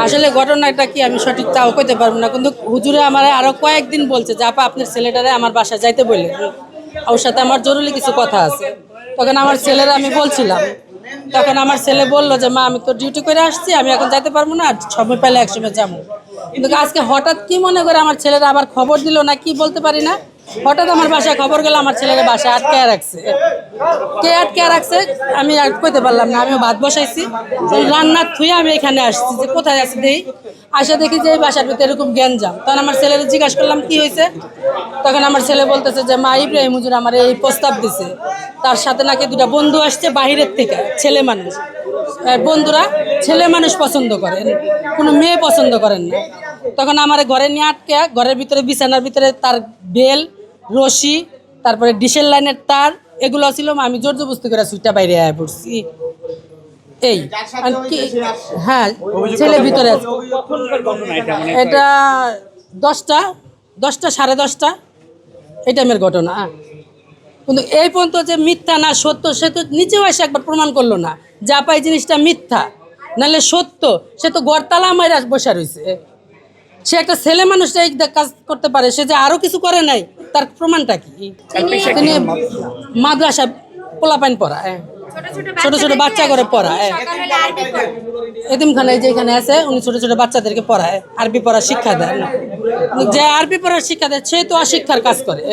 আসলে ঘটনাটা কি আমি সঠিক তাও কইতে পারবো না, কিন্তু হুজুরে আমার আরো কয়েকদিন বলছে যে আপা আপনার ছেলেটারে আমার বাসায় যাইতে বললেন, ওর সাথে আমার জরুরি কিছু কথা আছে। তখন আমার ছেলেরা আমি বলছিলাম, তখন আমার ছেলে বললো যে মা আমি তো ডিউটি করে আসছি, আমি এখন যাইতে পারবো না, সময় পেলে একসময় যাবো। কিন্তু আজকে হঠাৎ কি মনে করে আমার ছেলেরা আবার খবর দিল না কি বলতে পারি না, হঠাৎ আমার বাসায় খবর গেল আমার ছেলেরা বাসায় আটকে রাখছে। কে আটকে রাখছে আমি আর কইতে পারলাম না। আমিও ভাত বসাইছি, রান্নার থুয়ে আমি এখানে আসছি যে কোথায় আছে দেখি, আসে দেখি যে এই বাসার ভিতরে এরকম গ্যাঞ্জাম। তখন আমার ছেলের জিজ্ঞাসা করলাম কি হয়েছে, তখন আমার ছেলে বলতেছে যে মা ইব্রাহিম হুজুর আমার এই প্রস্তাব দিছে, তার সাথে নাকি দুটা বন্ধু আসছে বাহিরের থেকে, ছেলে মানুষ। বন্ধুরা ছেলে মানুষ পছন্দ করেন, কোনো মেয়ে পছন্দ করেন না। তখন আমার ঘরে নিয়ে আটকে, ঘরের ভিতরে বিছানার ভিতরে তার বেল, রশি, তারপরে ডিশের লাইনের তার, এগুলো ছিল। আমি জোর জবরদস্তি করে সুইটা বাইরে আয়া পড়ছি। এই আর কি, হ্যাঁ ছেলে ভিতরে আছে। এটা 10টা 10:30 এই টাইমের ঘটনা। কিন্তু এই পর্যন্ত যে মিথ্যা না সত্য সে তো নিচেও এসে একবার প্রমাণ করলো না যা পাই জিনিসটা মিথ্যা নাহলে সত্য। সে তো গড়তালা মাইরা বসে রয়েছে। সে একটা ছেলে মানুষ এই কাজ করতে পারে, সে যে আরো কিছু করে নাই তার প্রমাণটা কি? তিনি মাদ্রাসা পোলাপাইন পড়ায়, ছোট ছোট বাচ্চা করে পড়ায়। এতিমখানায় যেখানে আছে উনি ছোট ছোট বাচ্চাদেরকে পড়ায়, আরবি পড়ার শিক্ষা দেন। যে আরবি পড়ার শিক্ষা দেয় সে তো অশিক্ষার কাজ করে।